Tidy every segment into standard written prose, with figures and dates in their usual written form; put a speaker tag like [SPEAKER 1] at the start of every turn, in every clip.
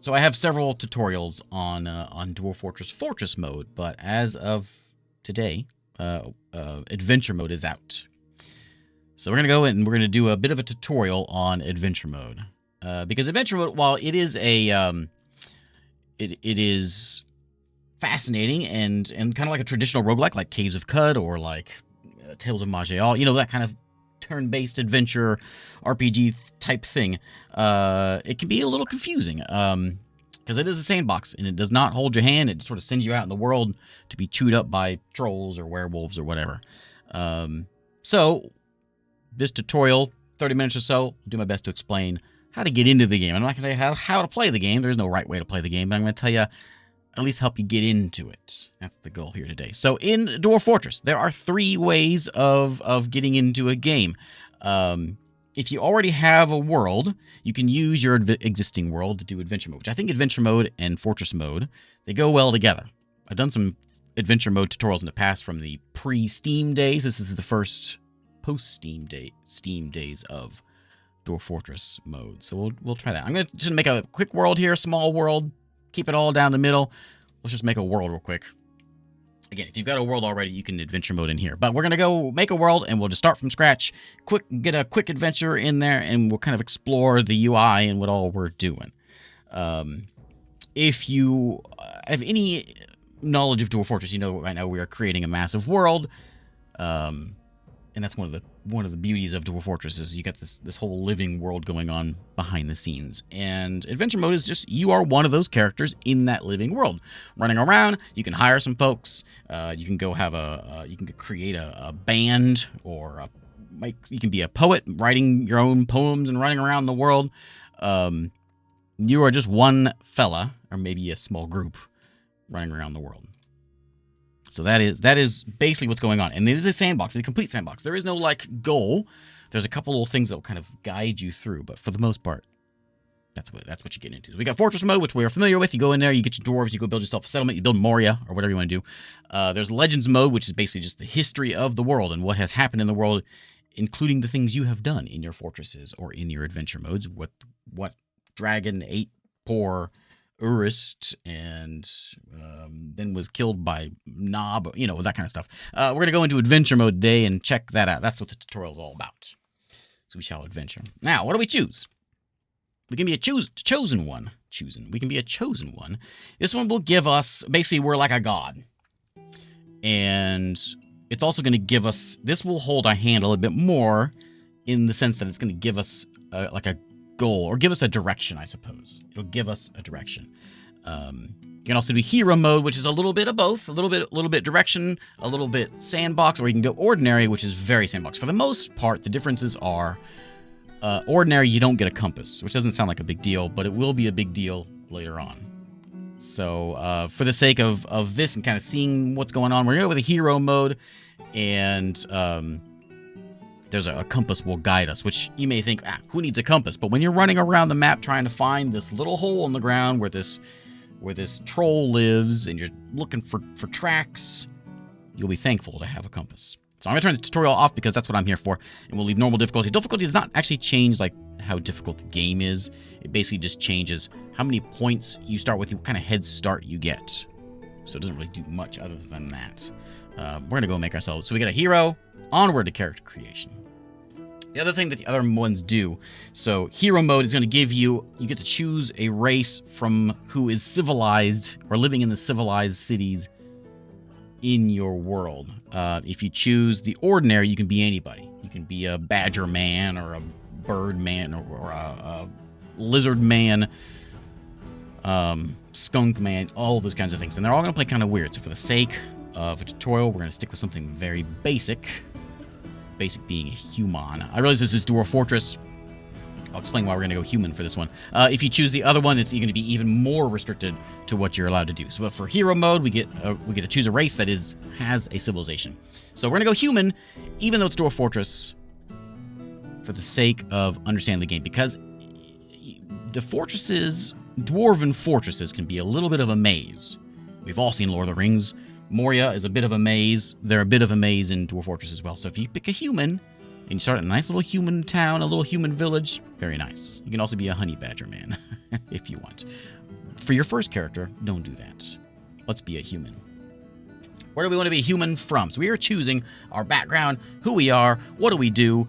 [SPEAKER 1] So I have several tutorials on Dwarf Fortress mode, but as of today, adventure mode is out. So we're gonna go and we're gonna do a bit of a tutorial on adventure mode, because adventure mode, while it is it is fascinating and kind of like a traditional roguelike, like Caves of Cud or like Tales of Maj'Al, you know, that kind of turn-based adventure RPG type thing, it can be a little confusing, because it is a sandbox and it does not hold your hand. It sort of sends you out in the world to be chewed up by trolls or werewolves or whatever. So this tutorial, 30 minutes or so, I'll do my best to explain how to get into the game. I'm not going to tell you how to play the game. There's no right way to play the game, but I'm going to tell you, at least help you get into it. That's the goal here today. So in Dwarf Fortress, there are 3 ways of getting into a game. If you already have a world, you can use your existing world to do adventure mode, which I think adventure mode and fortress mode, they go well together. I've done some adventure mode tutorials in the past from the pre-Steam days. This is the first post-Steam days of Dwarf Fortress mode. So we'll try that. I'm going to just make a quick world here, small world. Keep it all down the middle. Let's just make a world real quick. Again, if you've got a world already, you can adventure mode in here. But we're going to go make a world, and we'll just start from scratch. Get a quick adventure in there, and we'll kind of explore the UI and what all we're doing. If you have any knowledge of Dwarf Fortress, you know right now we are creating a massive world. And that's one of the beauties of Dwarf Fortress is you got this whole living world going on behind the scenes. And adventure mode is just you are one of those characters in that living world, running around. You can hire some folks. You can go have you can create a band, or you can be a poet writing your own poems and running around the world. You are just one fella, or maybe a small group, running around the world. So that is basically what's going on. And it is a sandbox. It's a complete sandbox. There is no, like, goal. There's a couple little things that will kind of guide you through. But for the most part, that's what you get into. So we got Fortress mode, which we are familiar with. You go in there, you get your dwarves, you go build yourself a settlement, you build Moria, or whatever you want to do. There's Legends mode, which is basically just the history of the world and what has happened in the world, including the things you have done in your fortresses or in your adventure modes. What dragon ate poor Urist and then was killed by Nob, you know, that kind of stuff. We're going to go into adventure mode today and check that out. That's what the tutorial is all about. So we shall adventure. Now, what do we choose? We can be a chosen one. We can be a chosen one. This one will give us, basically, we're like a god. And it's also going to give us, this will hold our hand a little bit more in the sense that it's going to give us like a goal, or give us a direction, I suppose. It'll give us a direction. You can also do hero mode, which is a little bit of both, a little bit direction, a little bit sandbox, or you can go ordinary, which is very sandbox. For the most part, the differences are ordinary, you don't get a compass, which doesn't sound like a big deal, but it will be a big deal later on. So for the sake of this and kind of seeing what's going on, we're going to go with a hero mode, and there's a compass will guide us, which you may think, who needs a compass? But when you're running around the map trying to find this little hole in the ground where this troll lives, and you're looking for tracks, you'll be thankful to have a compass. So I'm going to turn the tutorial off because that's what I'm here for, and we'll leave normal difficulty. Difficulty does not actually change like how difficult the game is. It basically just changes how many points you start with, what kind of head start you get. So it doesn't really do much other than that. We're going to go make ourselves. So we got a hero, onward to character creation. The other thing that the other ones do, so hero mode is going to give you get to choose a race from who is civilized or living in the civilized cities in your world. If you choose the ordinary, you can be anybody. You can be a badger man or a bird man or a lizard man, skunk man, all of those kinds of things. And they're all going to play kind of weird. So for the sake of a tutorial, we're going to stick with something very basic. Basic being a human. I realize this is Dwarf Fortress. I'll explain why we're going to go human for this one. If you choose the other one, it's going to be even more restricted to what you're allowed to do. So for hero mode, we get to choose a race that has a civilization. So we're going to go human, even though it's Dwarf Fortress, for the sake of understanding the game, because the fortresses, dwarven fortresses, can be a little bit of a maze. We've all seen Lord of the Rings. Moria is a bit of a maze. They're a bit of a maze in Dwarf Fortress as well. So if you pick a human, and you start a nice little human town, a little human village, very nice. You can also be a honey badger man. if you want. For your first character, don't do that. Let's be a human. Where do we want to be a human from? So we are choosing our background, who we are, what do we do,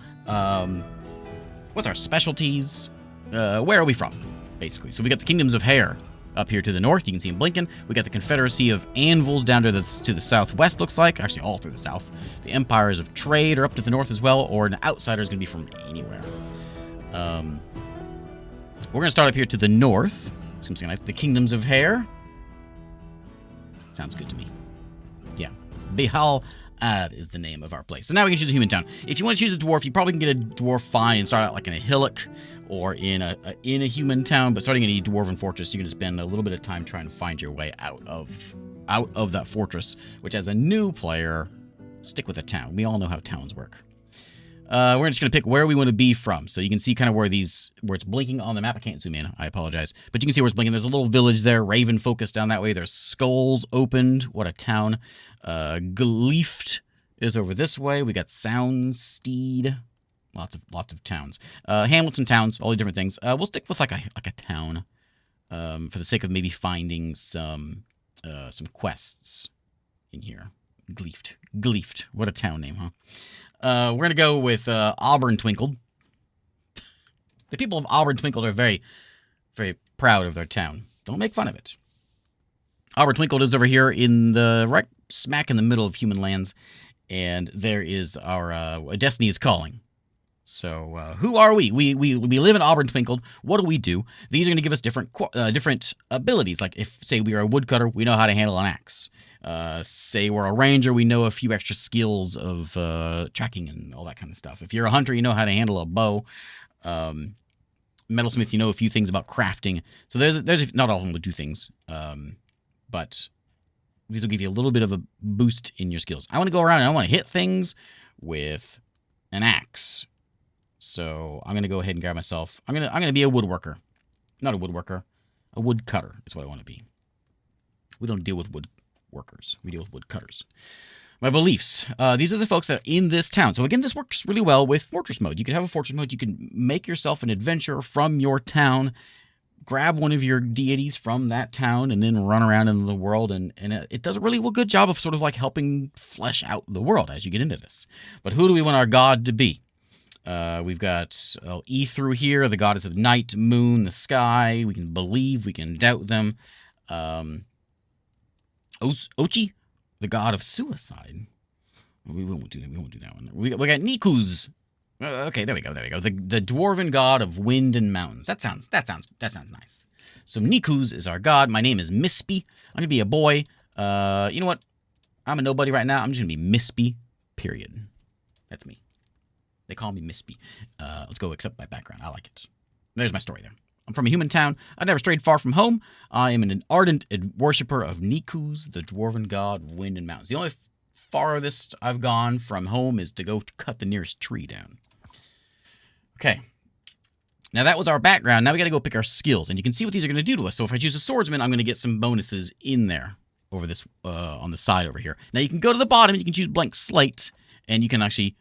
[SPEAKER 1] what's our specialties, where are we from, basically. So we got the Kingdoms of Hair up here to the north. You can see them blinking. We got the Confederacy of Anvils down to the southwest, looks like. Actually, all through the south. The Empires of Trade are up to the north as well, or an outsider is going to be from anywhere. We're going to start up here to the north. Seems like the Kingdoms of Hair. Sounds good to me. Yeah. Bihal Ad is the name of our place. So now we can choose a human town. If you want to choose a dwarf, you probably can get a dwarf fine and start out like in a hillock or in a human town. But starting in a dwarven fortress, you're going to spend a little bit of time trying to find your way out of that fortress. Which, as a new player, stick with a town. We all know how towns work. We're just going to pick where we want to be from. So you can see kind of where it's blinking on the map. I can't zoom in. I apologize. But you can see where it's blinking. There's a little village there. Raven focused down that way. There's Skulls opened. What a town. Gleeft is over this way. We got Soundsteed. Lots of towns. Hamlets and towns. All the different things. We'll stick with like a town for the sake of maybe finding some quests in here. Gleeft. What a town name, huh? We're going to go with Auburn Twinkled. The people of Auburn Twinkled are very, very proud of their town. Don't make fun of it. Auburn Twinkled is over here in the right smack in the middle of human lands. And there is our Destiny is Calling. So who are we? We live in Auburn Twinkled. What do we do? These are going to give us different abilities. Like if, say, we are a woodcutter, we know how to handle an axe. Say we're a ranger, we know a few extra skills of tracking and all that kind of stuff. If you're a hunter, you know how to handle a bow. Metalsmith, you know a few things about crafting. So there's not all of them will do things, but these will give you a little bit of a boost in your skills. I want to go around and I want to hit things with an axe. So I'm gonna go ahead and grab myself. I'm gonna be a woodworker, not a woodworker, a woodcutter is what I want to be. We don't deal with woodworkers. We deal with woodcutters. My beliefs. These are the folks that are in this town. So again, this works really well with fortress mode. You can have a fortress mode. You can make yourself an adventurer from your town, grab one of your deities from that town, and then run around in the world. And it does a really good job of sort of like helping flesh out the world as you get into this. But who do we want our god to be? We've got E through here, the goddess of night, moon, the sky. We can believe, we can doubt them. Ochi, the god of suicide. We won't do that. We won't do that one. We got Nikuz. Okay, there we go. The dwarven god of wind and mountains. That sounds nice. So Nikuz is our god. My name is Mispy. I'm gonna be a boy. You know what? I'm a nobody right now. I'm just gonna be Mispy. Period. That's me. They call me Mispy. Let's go accept my background. I like it. There's my story there. I'm from a human town. I've never strayed far from home. I am an ardent worshiper of Nikuz, the dwarven god of wind and mountains. The only farthest I've gone from home is to go cut the nearest tree down. Okay. Now that was our background. Now we got to go pick our skills. And you can see what these are going to do to us. So if I choose a swordsman, I'm going to get some bonuses in there over this on the side over here. Now you can go to the bottom. You can choose blank slate. And you can actually...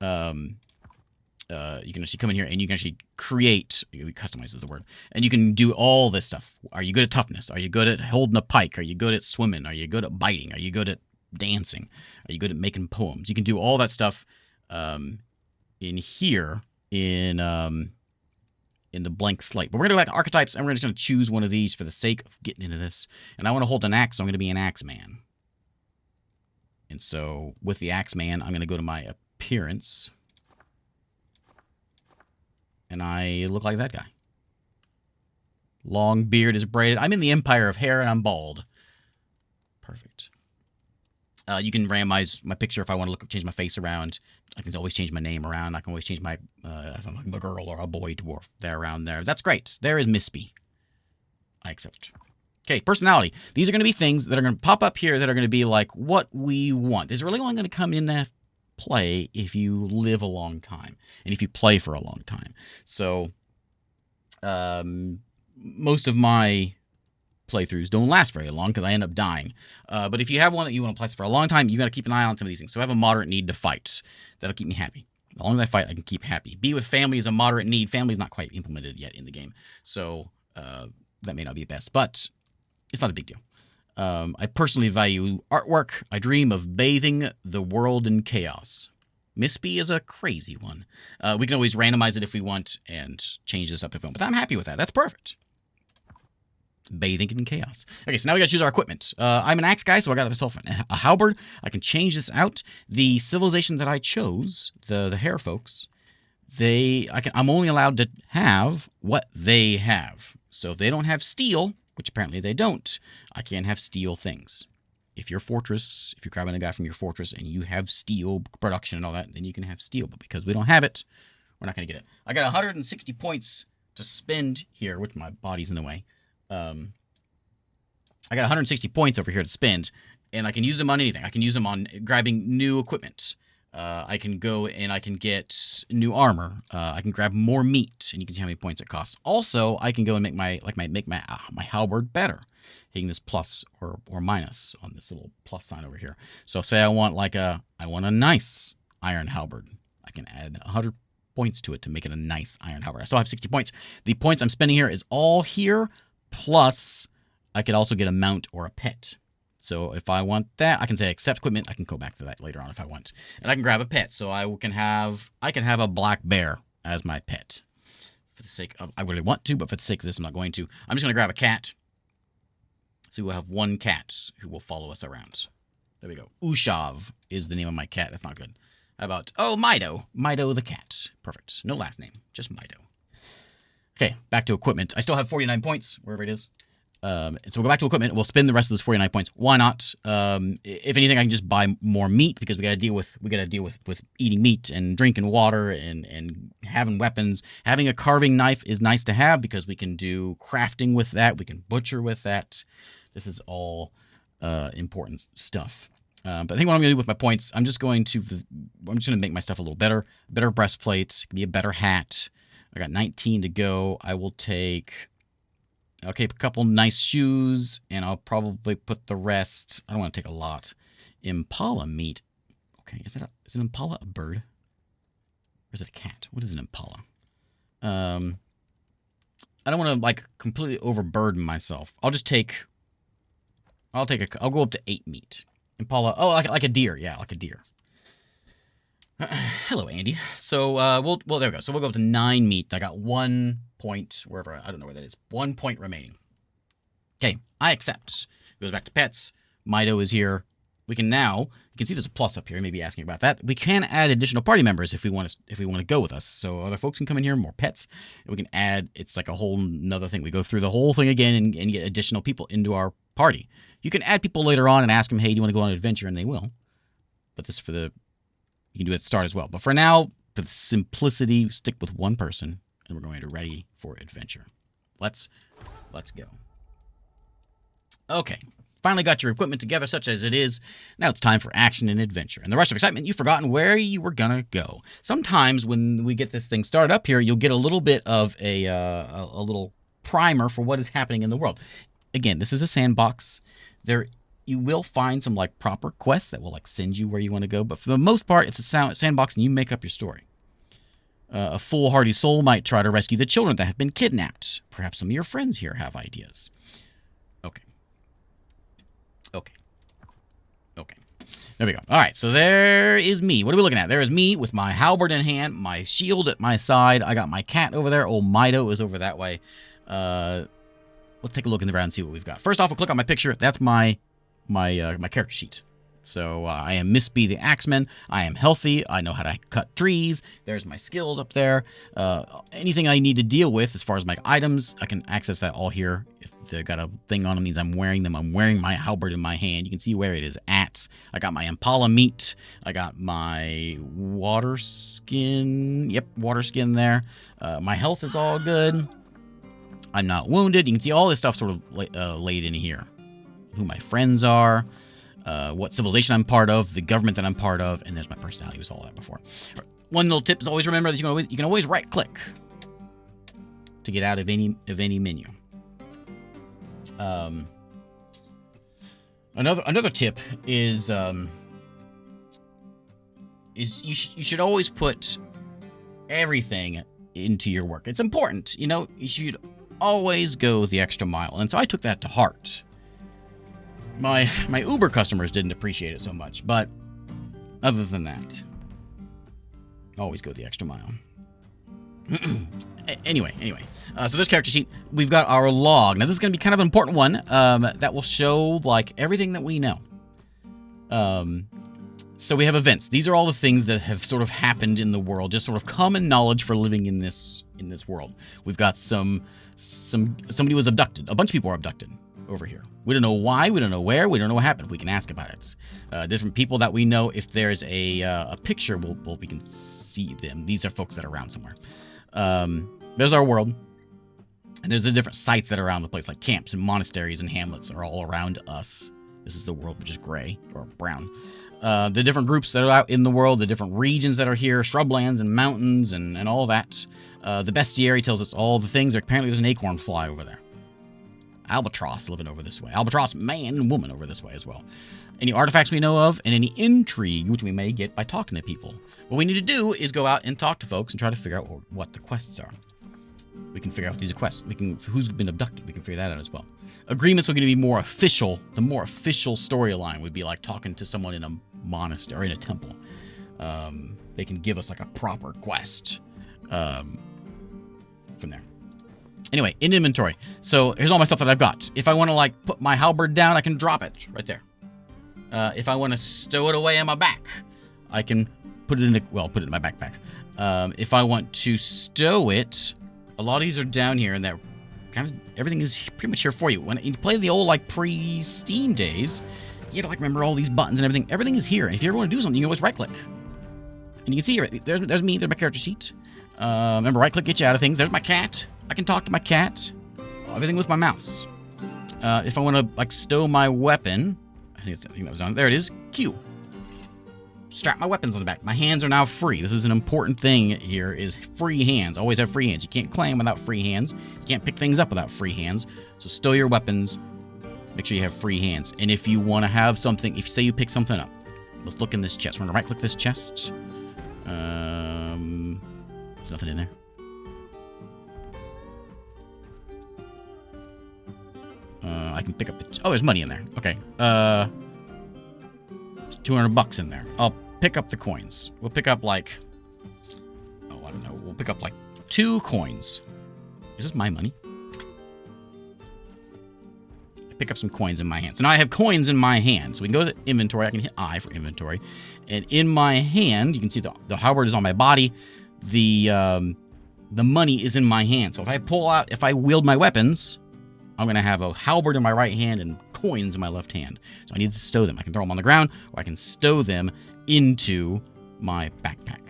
[SPEAKER 1] you can actually come in here and you can actually create, customize is the word, and you can do all this stuff. Are you good at toughness? Are you good at holding a pike? Are you good at swimming? Are you good at biting? Are you good at dancing? Are you good at making poems? You can do all that stuff in here in the blank slate. But we're going to go back to archetypes and we're just going to choose one of these for the sake of getting into this. And I want to hold an axe, so I'm going to be an axe man. And so with the axe man, I'm going to go to my appearance. And I look like that guy. Long beard is braided. I'm in the Empire of Hair and I'm bald. Perfect. You can randomize my picture if I want to change my face around. I can always change my name around. I can always change my, if I'm a girl or a boy dwarf. They're around there. That's great. There is Mispy. I accept. Okay, personality. These are going to be things that are going to pop up here that are going to be like what we want. This is really only going to come in that play if you live a long time and if you play for a long time. So most of my playthroughs don't last very long because I end up dying. But if you have one that you want to play for a long time, you got to keep an eye on some of these things. So I have a moderate need to fight. That'll keep me happy. As long as I fight, I can keep happy. Be with family is a moderate need. Family is not quite implemented yet in the game. So that may not be best, but it's not a big deal. I personally value artwork. I dream of bathing the world in chaos. Miss B is a crazy one. We can always randomize it if we want and change this up if we want, but I'm happy with that. That's perfect. Bathing in chaos. Okay, so now we gotta choose our equipment. I'm an axe guy, so I got myself a halberd. I can change this out. The civilization that I chose, the hare folks, I'm only allowed to have what they have. So if they don't have steel, which apparently they don't, I can't have steel things. If you're grabbing a guy from your fortress and you have steel production and all that, then you can have steel. But because we don't have it, we're not gonna get it. I got 160 points to spend here, which my body's in the way. I got 160 points over here to spend, and I can use them on anything. I can use them on grabbing new equipment. I can go and I can get new armor. I can grab more meat, and you can see how many points it costs. Also, I can go and make my halberd better, hitting this plus or minus on this little plus sign over here. So say I want a nice iron halberd. I can add 100 points to it to make it a nice iron halberd. I still have 60 points. The points I'm spending here is all here. Plus, I could also get a mount or a pet. So if I want that, I can say accept equipment. I can go back to that later on if I want. And I can grab a pet. So I can have a black bear as my pet. For the sake of, I really want to, but for the sake of this, I'm not going to. I'm just going to grab a cat. So we'll have one cat who will follow us around. There we go. Ushav is the name of my cat. That's not good. How about, Mido. Mido the cat. Perfect. No last name. Just Mido. Okay, back to equipment. I still have 49 points, wherever it is. And so we'll go back to equipment. We'll spend the rest of those 49 points. Why not? If anything, I can just buy more meat because we got to deal with eating meat and drinking water and having weapons. Having a carving knife is nice to have because we can do crafting with that. We can butcher with that. This is all important stuff. But I think what I'm going to do with my points, I'm just going to make my stuff a little better. A better breastplate, be a better hat. I got 19 to go. I'll keep a couple nice shoes, and I'll probably put the rest. I don't want to take a lot. Impala meat. Okay, is an impala a bird? Or is it a cat? What is an impala? I don't want to completely overburden myself. I'll go up to 8 meat. Impala. Oh, like a deer. Yeah, like a deer. Hello, Andy. So, there we go. So we'll go up to 9 meat. I got 1 point, wherever, I don't know where that is. 1 point remaining. Okay, I accept. Goes back to pets. Mido is here. We can now, you can see there's a plus up here, maybe asking about that. We can add additional party members if we want to go with us. So other folks can come in here, more pets. And we can add, it's like a whole nother thing. We go through the whole thing again and get additional people into our party. You can add people later on and ask them, hey, do you want to go on an adventure? And they will. But this is you can do it at the start as well. But for now, for the simplicity, stick with one person, and we're going to ready for adventure. Let's go. Okay. Finally got your equipment together, such as it is. Now it's time for action and adventure. In the rush of excitement, you've forgotten where you were gonna go. Sometimes when we get this thing started up here, you'll get a little bit of a little primer for what is happening in the world. Again, this is a sandbox. You will find some proper quests that will send you where you want to go, but for the most part, it's a sandbox, and you make up your story. A foolhardy soul might try to rescue the children that have been kidnapped. Perhaps some of your friends here have ideas. Okay. There we go. All right, so there is me. What are we looking at? There is me with my halberd in hand, my shield at my side. I got my cat over there. Old Mido is over that way. Let's take a look in the ground and see what we've got. First off, we'll click on my picture. That's my character sheet. So I am Miss B the Axeman. I am healthy. I know how to cut trees. There's my skills up there. Anything I need to deal with as far as my items, I can access that all here. If they got a thing on them, means I'm wearing them. I'm wearing my halberd in my hand. You can see where it is at. I got my impala meat. I got my water skin. Yep, water skin there. My health is all good. I'm not wounded. You can see all this stuff sort of laid in here. Who my friends are. What civilization I'm part of, the government that I'm part of, and there's my personality. We saw all that before. One little tip is always remember that you can always right click to get out of any menu. Another tip is you should always put everything into your work. It's important, you should always go the extra mile. And so I took that to heart. My Uber customers didn't appreciate it so much, but other than that, always go the extra mile. Anyway, so this character sheet, we've got our log. Now this is going to be kind of an important one that will show like everything that we know. So we have events. These are all the things that have sort of happened in the world, just sort of common knowledge for living in this world. We've got somebody was abducted. A bunch of people are abducted over here. We don't know why. We don't know where. We don't know what happened. We can ask about it. Different people that we know. If there's a picture, we can see them. These are folks that are around somewhere. There's our world, and there's the different sites that are around the place, like camps and monasteries and hamlets are all around us. This is the world, which is gray or brown. The different groups that are out in the world, the different regions that are here, shrublands and mountains and all that. The bestiary tells us all the things. Apparently there's an acorn fly over there. Albatross living over this way. Albatross man and woman over this way as well. Any artifacts we know of, and any intrigue which we may get by talking to people. What we need to do is go out and talk to folks and try to figure out what the quests are. We can figure out these quests. Who's been abducted. We can figure that out as well. Agreements are going to be more official. The more official storyline would be like talking to someone in a monastery, in a temple. They can give us like a proper quest from there. Anyway, in inventory. So here's all my stuff that I've got. If I want to like put my halberd down, I can drop it right there. If I want to stow it away on my back, I can put it in my backpack. If I want to stow it, a lot of these are down here, and that kind of everything is pretty much here for you. When you play the old like pre-Steam days, you had to like remember all these buttons and everything. Everything is here, and if you ever want to do something, you can always right-click, and you can see there's me. There's my character sheet. Remember, right-click gets you out of things. There's my cat. I can talk to my cat. Everything with my mouse. If I want to like stow my weapon, I think that was on. There it is. Q. Strap my weapons on the back. My hands are now free. This is an important thing here, is free hands. Always have free hands. You can't climb without free hands. You can't pick things up without free hands. So stow your weapons. Make sure you have free hands. And if you want to have something, if you say you pick something up, let's look in this chest. We're going to right-click this chest. There's nothing in there. I can pick up the... Oh, there's money in there. Okay. $200 in there. I'll pick up the coins. We'll pick up like... Oh, I don't know. We'll pick up like 2 coins. Is this my money? I pick up some coins in my hand. So now I have coins in my hand. So we can go to inventory. I can hit I for inventory. And in my hand, you can see the halberd is on my body. The money is in my hand. So if I wield my weapons, I'm going to have a halberd in my right hand and coins in my left hand. So I need to stow them. I can throw them on the ground, or I can stow them into my backpack.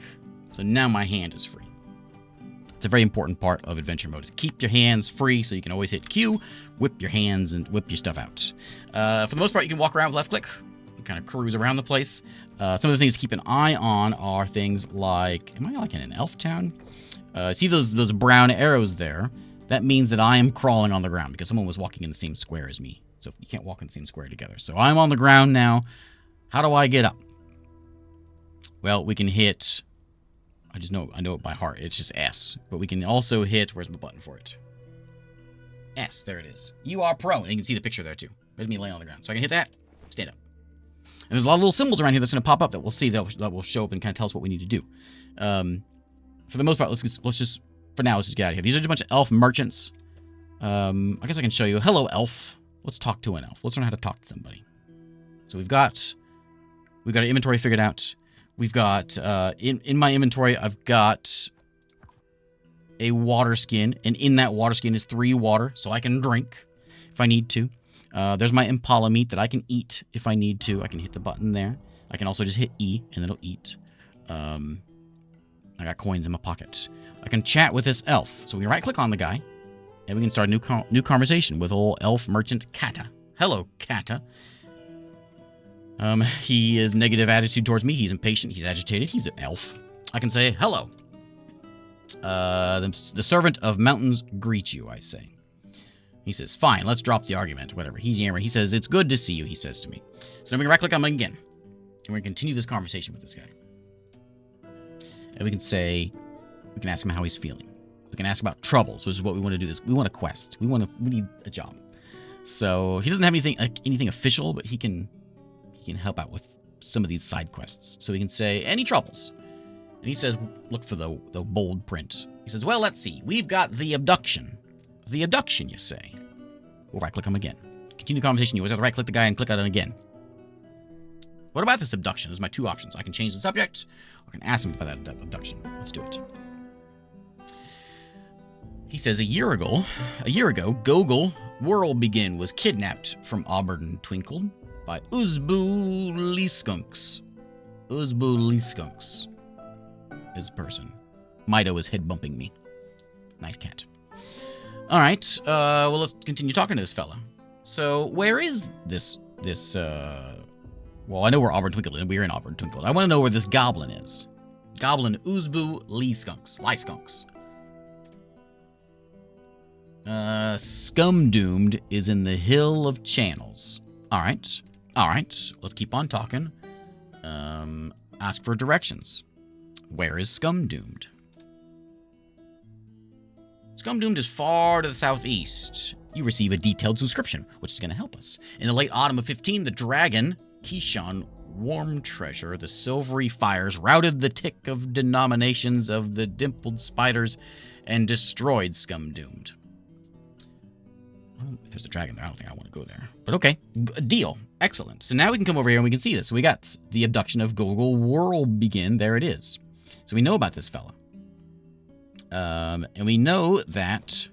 [SPEAKER 1] So now my hand is free. It's a very important part of adventure mode. Is keep your hands free so you can always hit Q, whip your hands, and whip your stuff out. For the most part, you can walk around with left click and kind of cruise around the place. Some of the things to keep an eye on are things like... Am I like in an elf town? See those brown arrows there? That means that I am crawling on the ground because someone was walking in the same square as me. So you can't walk in the same square together. So I'm on the ground now. How do I get up? Well, we can hit... I know it by heart. It's just S. But we can also hit... Where's the button for it? S. There it is. You are prone. And you can see the picture there too. There's me laying on the ground. So I can hit that. Stand up. And there's a lot of little symbols around here that's going to pop up that we'll see that will show up and kind of tell us what we need to do. For the most part, let's just... For now, let's just get out of here. These are just a bunch of elf merchants. I guess I can show you. Hello, elf. Let's talk to an elf. Let's learn how to talk to somebody. So we've got our inventory figured out. We've got, in my inventory, I've got a water skin. And in that water skin is 3 water, so I can drink if I need to. There's my impala meat that I can eat if I need to. I can hit the button there. I can also just hit E, and it'll eat. I got coins in my pocket. I can chat with this elf. So we can right-click on the guy, and we can start a new conversation with old elf merchant Kata. Hello, Kata. He has negative attitude towards me. He's impatient. He's agitated. He's an elf. I can say, hello. The servant of mountains greets you, I say. He says, fine, let's drop the argument. Whatever. He's yammering. He says, it's good to see you, he says to me. So then we can right-click on him again. And we're going to continue this conversation with this guy. And we can say, we can ask him how he's feeling. We can ask about troubles, which is what we want to do. We want a quest. We need a job. So he doesn't have anything official, but he can help out with some of these side quests. So we can say, any troubles? And he says, look for the bold print. He says, well, let's see. We've got the abduction. The abduction, you say? We'll right-click him again. Continue conversation. You always have to right-click the guy and click on it again. What about this abduction? Those are my two options. I can change the subject, or I can ask him about that abduction. Let's do it. He says, a year ago, Gogol Whirlbegin was kidnapped from Auburn Twinkle by Uzbu Leeskunks. Uzbu Leeskunks is a person. Mido is head bumping me. Nice cat. All right. Well, let's continue talking to this fella. So, where is this? Well, I know where Auburn Twinkle is. We're in Auburn Twinkle. I want to know where this goblin is. Goblin Uzbu Leeskunks. Scumdoomed is in the Hill of Channels. All right. Let's keep on talking. Ask for directions. Where is Scumdoomed? Scumdoomed is far to the southeast. You receive a detailed subscription, which is going to help us. In the late autumn of 15, the dragon, Kishon Warm Treasure, the silvery fires, routed the tick of denominations of the dimpled spiders and destroyed Scumdoomed. Well, if there's a dragon there, I don't think I want to go there. But okay, deal. Excellent. So now we can come over here and we can see this. So we got the abduction of Gogol Whirlbegin. There it is. So we know about this fella. And we know that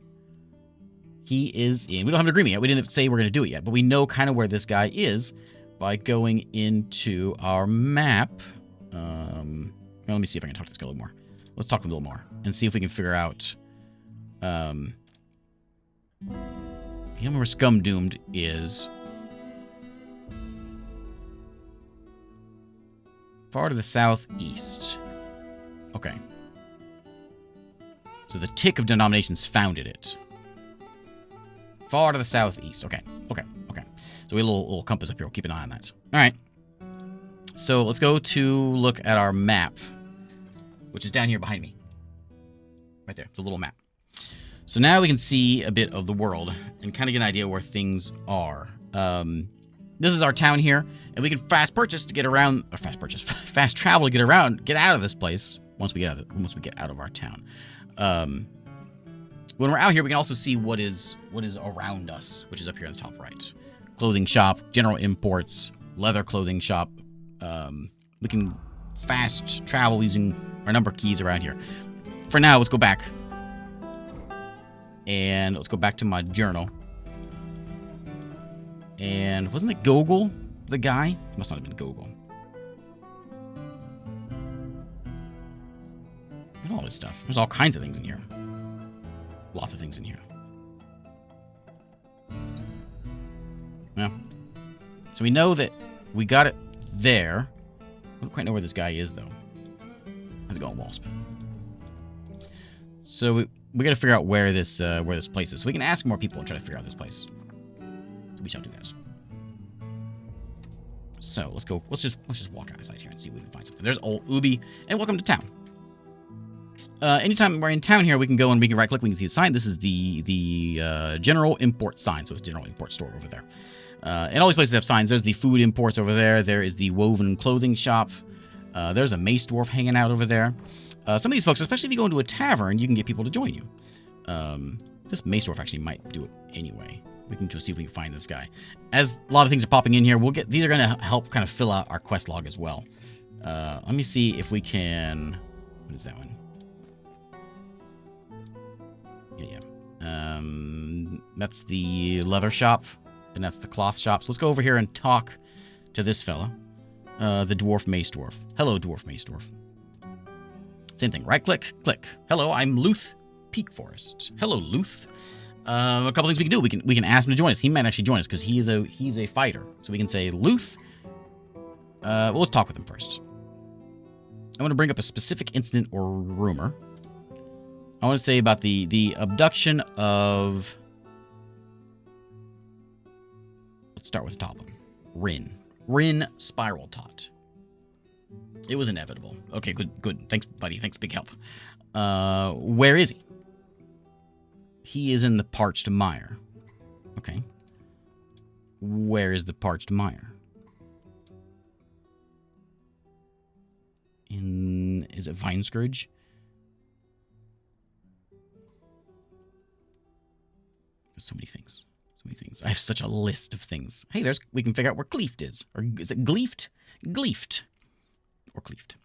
[SPEAKER 1] he is in... We don't have an agreement yet. We didn't say we're going to do it yet. But we know kind of where this guy is by going into our map. Well, let me see if I can talk to this guy a little more. Let's talk to him a little more and see if we can figure out... You know where Scumdoomed is. Far to the southeast. Okay. So the tick of denominations founded it. Far to the southeast. Okay. So we have a little compass up here. We'll keep an eye on that. All right. So let's go to look at our map, which is down here behind me. Right there. The little map. So now we can see a bit of the world and kind of get an idea where things are. This is our town here, and we can fast travel to get out of this place once we get out of our town. When we're out here, we can also see what is around us, which is up here on the top right. Clothing shop, general imports, leather clothing shop. We can fast travel using our number keys around here. For now, let's go back. And let's go back to my journal. And wasn't it Gogol, the guy? It must not have been Gogol. Look at all this stuff. There's all kinds of things in here. Lots of things in here. Yeah. So we know that we got it there. I don't quite know where this guy is, though. How's it going, Wasp? So we got to figure out where this place is. So we can ask more people and try to figure out this place. So we shall do that. So let's go. Let's just walk outside here and see if we can find something. There's old Ubi, and welcome to town. Anytime we're in town here, we can go and we can right click. We can see the sign. This is the general import sign. So it's a general import store over there. And all these places have signs. There's the food imports over there. There is the woven clothing shop. There's a mace dwarf hanging out over there. Some of these folks, especially if you go into a tavern, you can get people to join you. This mace dwarf actually might do it anyway. We can just see if we can find this guy. As a lot of things are popping in here, these are going to help kind of fill out our quest log as well. Let me see if we can... What is that one? Yeah. That's the leather shop, and that's the cloth shop. So let's go over here and talk to this fella, the dwarf mace dwarf. Hello, dwarf mace dwarf. Same thing. Right click, click. Hello, I'm Luth Peak Forest. Hello, Luth. A couple things we can do. We can ask him to join us. He might actually join us because he's a fighter. So we can say, Luth. Well, let's talk with him first. I want to bring up a specific incident or rumor. I want to say about the abduction of... Let's start with the top one. Rin Spiral Tot. It was inevitable. Okay, good. Thanks, buddy. Thanks, big help. Where is he? He is in the parched mire. Okay. Where is the parched mire? Is it Vine Scourge? There's so many things. So many things. I have such a list of things. Hey, we can figure out where Cleeft is. Or is it Gleeft? Gleeft. Or Cleeft.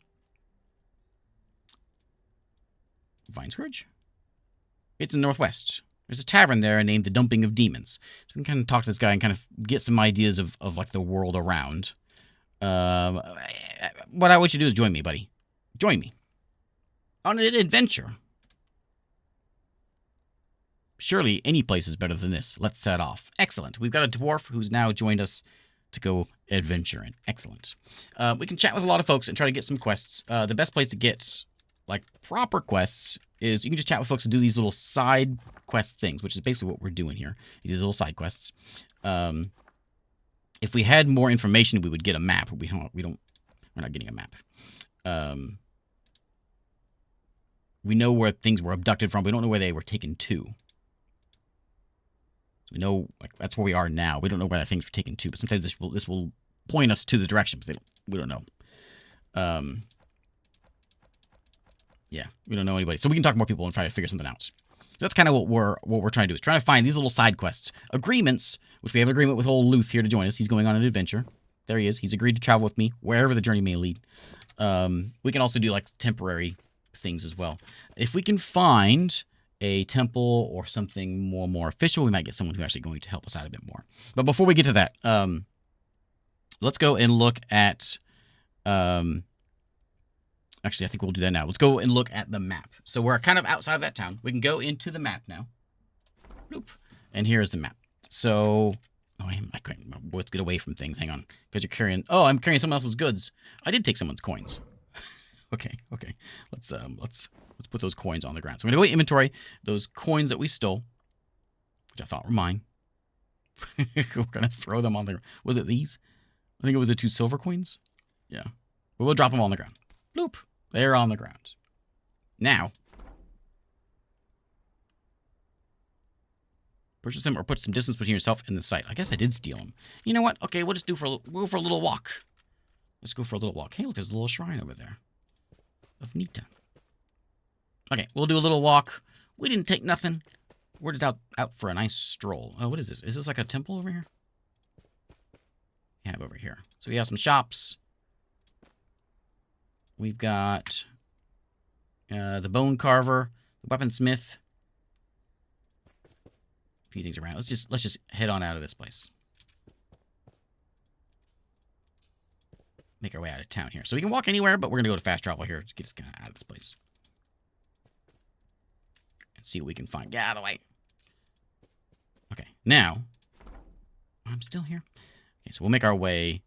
[SPEAKER 1] Vine Scourge? It's in the northwest. There's a tavern there named the Dumping of Demons. So we can kind of talk to this guy and kind of get some ideas of like the world around. What I want you to do is join me, buddy. Join me. On an adventure. Surely any place is better than this. Let's set off. Excellent. We've got a dwarf who's now joined us to go adventuring. Excellent. We can chat with a lot of folks and try to get some quests. The best place to get like proper quests is you can just chat with folks and do these little side quest things, which is basically what we're doing here. These little side quests. If we had more information, we would get a map. We're not getting a map. We know where things were abducted from. We don't know where they were taken to. So we know like that's where we are now. We don't know where that things were taken to, but sometimes this will point us to the direction, but we don't know. Yeah, we don't know anybody. So we can talk to more people and try to figure something out. So that's kind of what we're trying to do, is trying to find these little side quests. Agreements, which we have an agreement with old Luth here to join us. He's going on an adventure. There he is. He's agreed to travel with me, wherever the journey may lead. We can also do like temporary things as well. If we can find a temple or something more official, we might get someone who's actually going to help us out a bit more. But before we get to that, let's go and look at... Actually, I think we'll do that now. Let's go and look at the map. So we're kind of outside of that town. We can go into the map now. Bloop. And here's the map. So, let's get away from things. Hang on. Because you're carrying... Oh, I'm carrying someone else's goods. I did take someone's coins. Okay. Let's put those coins on the ground. So I'm going to go to inventory. Those coins that we stole, which I thought were mine. We're going to throw them on the ground. Was it these? I think it was the 2 silver coins. Yeah. But we'll drop them on the ground. Bloop. They're on the ground. Now, purchase them or put some distance between yourself and the site. I guess I did steal them. You know what? Okay, we'll just go for a little walk. Let's go for a little walk. Hey, look, there's a little shrine over there of Nita. Okay, we'll do a little walk. We didn't take nothing. We're just out for a nice stroll. Oh, what is this? Is this like a temple over here? We have over here. So we have some shops. We've got the bone carver, the weaponsmith. A few things around. Let's just head on out of this place. Make our way out of town here. So we can walk anywhere, but we're gonna go to fast travel here to get us kind of out of this place. And see what we can find. Get out of the way. Okay, now I'm still here. Okay, so we'll make our way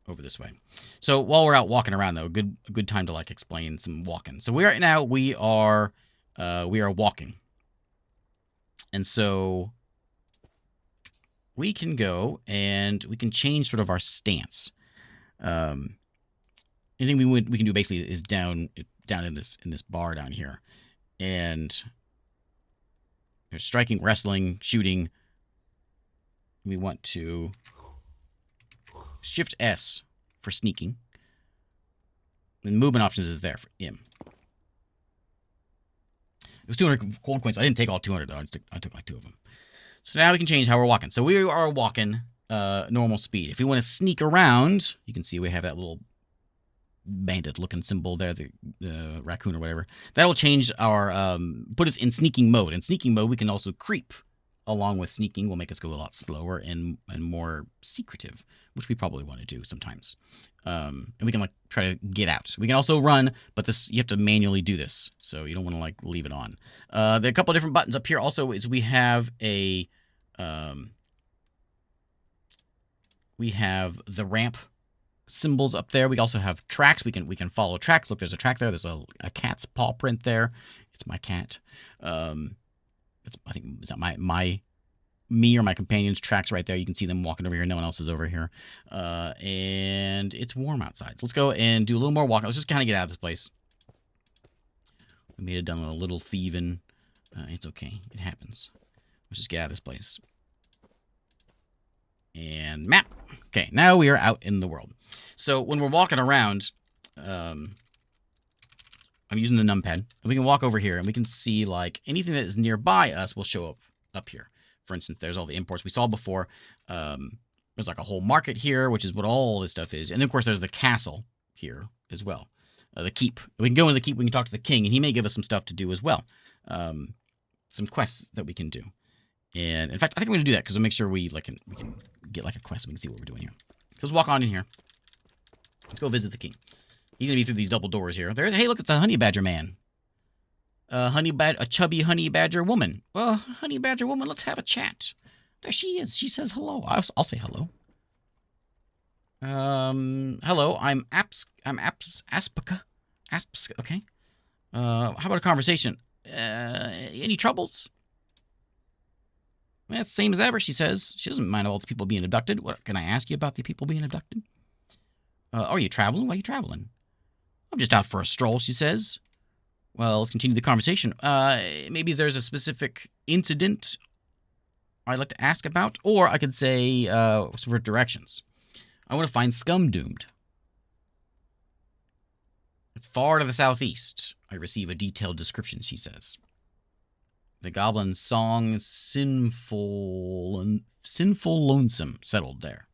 [SPEAKER 1] over this way. So while we're out walking around, though, a good time to like explain some walking. So right now we are walking, and so we can go and we can change sort of our stance. Anything we can do basically is down in this bar down here, and there's striking, wrestling, shooting. We want to Shift S for sneaking. And movement options is there for M. It was 200 gold coins. I didn't take all 200 though. I took like 2 of them. So now we can change how we're walking. So we are walking normal speed. If we want to sneak around, you can see we have that little bandit-looking symbol there, the raccoon or whatever. That'll change our put us in sneaking mode. In sneaking mode, we can also creep. Along with sneaking, will make us go a lot slower and more secretive, which we probably want to do sometimes. And we can like try to get out. We can also run, but this you have to manually do this, so you don't want to like leave it on. There are a couple of different buttons up here. Also, is we have the ramp symbols up there. We also have tracks. We can follow tracks. Look, there's a track there. There's a cat's paw print there. It's my cat. I think it's not me or my companion's tracks right there. You can see them walking over here. No one else is over here. And it's warm outside. So let's go and do a little more walking. Let's just kind of get out of this place. We may have done a little thieving. It's okay. It happens. Let's just get out of this place. And map. Okay, now we are out in the world. So when we're walking around, I'm using the numpad, and we can walk over here, and we can see, like, anything that is nearby us will show up here. For instance, there's all the imports we saw before. There's, like, a whole market here, which is what all this stuff is. And then, of course, there's the castle here as well. The keep. We can go into the keep, we can talk to the king, and he may give us some stuff to do as well. Some quests that we can do. And, in fact, I think I'm going to do that, because we'll make sure we can get, like, a quest, and we can see what we're doing here. So let's walk on in here. Let's go visit the king. He's going to be through these double doors here. Hey, look, it's a honey badger man. A chubby honey badger woman. Well, honey badger woman, let's have a chat. There she is. She says hello. I'll say hello. Hello, I'm Aspica. Okay. How about a conversation? Any troubles? Well, it's the same as ever, she says. She doesn't mind all the people being abducted. What can I ask you about the people being abducted? Are you traveling? Why are you traveling? I'm just out for a stroll, she says. Well, let's continue the conversation. Maybe there's a specific incident I'd like to ask about, or I could say for directions. I want to find Scum Doomed. Far to the southeast, I receive a detailed description, she says. The goblin song Sinful Lonesome settled there.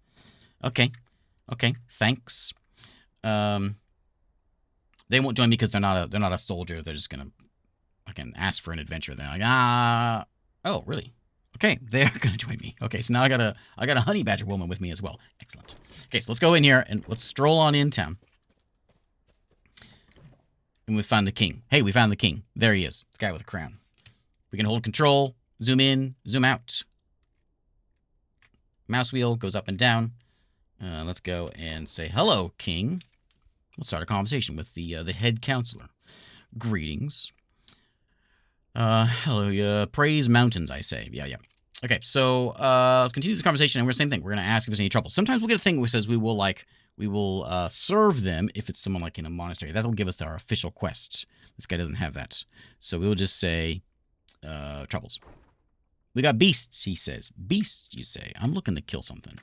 [SPEAKER 1] Okay, thanks. They won't join me because they're not a soldier. They're just gonna ask for an adventure. They're like, oh, really? Okay, they're gonna join me. Okay, so now I got a honey badger woman with me as well. Excellent. Okay, so let's go in here and let's stroll on in town. And we found the king. Hey, we found the king. There he is, the guy with a crown. We can hold control, zoom in, zoom out. Mouse wheel goes up and down. Let's go and say, hello, king. Let's start a conversation with the head counselor. Greetings. Hello, praise mountains, I say. Yeah. Okay, so let's continue this conversation, and we're the same thing. We're going to ask if there's any trouble. Sometimes we'll get a thing which says we will serve them if it's someone like in a monastery. That'll give us our official quests. This guy doesn't have that. So we'll just say, troubles. We got beasts, he says. Beasts, you say. I'm looking to kill something.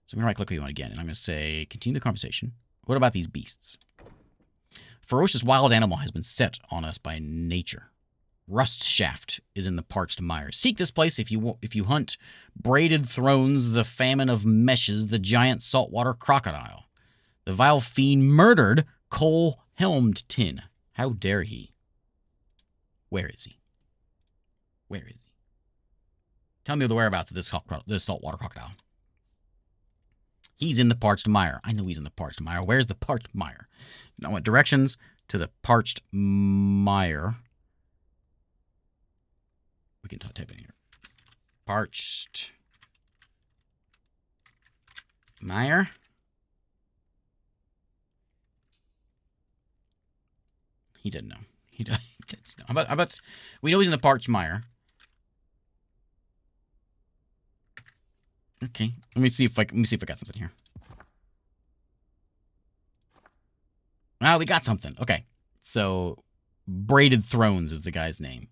[SPEAKER 1] So I'm going to right-click you on again, and I'm going to say, continue the conversation. What about these beasts? Ferocious wild animal has been set on us by nature. Rust shaft is in the parched mire. Seek this place if you hunt braided thrones, the famine of meshes, the giant saltwater crocodile. The vile fiend murdered coal-helmed tin. How dare he? Where is he? Where is he? Tell me the whereabouts of this saltwater crocodile. He's in the parched mire. I know he's in the parched mire. Where's the parched mire? I want directions to the parched mire. We can type in here. Parched mire. He didn't know. He doesn't know. How about we know he's in the parched mire. Okay, let me see if I got something here. Ah, we got something. Okay, so Braided Thrones is the guy's name.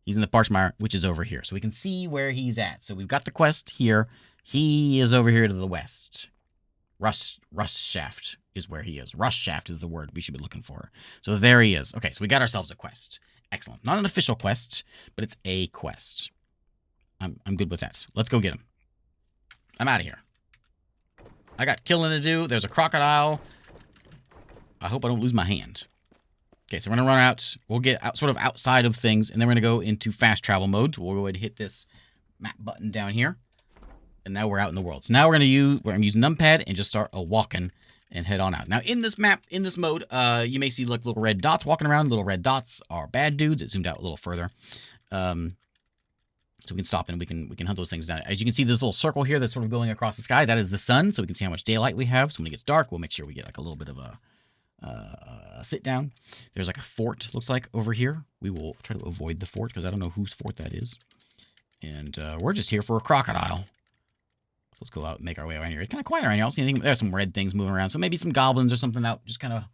[SPEAKER 1] He's in the parched mire, which is over here, so we can see where he's at. So we've got the quest here. He is over here to the west. Rust shaft is where he is. Rust shaft is the word we should be looking for. So there he is. Okay, so we got ourselves a quest. Excellent. Not an official quest, but it's a quest. I'm good with that. Let's go get him. I'm out of here. I got killing to do. There's a crocodile. I hope I don't lose my hand. Okay, so we're going to run out. We'll get out, sort of outside of things, and then we're going to go into fast travel mode. We'll go ahead and hit this map button down here. And now we're out in the world. So now I'm using numpad and just start walking and head on out. Now, in this map, in this mode, you may see like little red dots walking around. Little red dots are bad dudes. It zoomed out a little further. So we can stop and we can hunt those things down. As you can see, this little circle here that's sort of going across the sky, that is the sun, so we can see how much daylight we have. So when it gets dark, we'll make sure we get like a little bit of a sit down. There's like a fort, looks like, over here. We will try to avoid the fort because I don't know whose fort that is. And we're just here for a crocodile. So let's go out and make our way around here. It's kind of quiet around here. I don't see anything. There's some red things moving around. So maybe some goblins or something out just kind of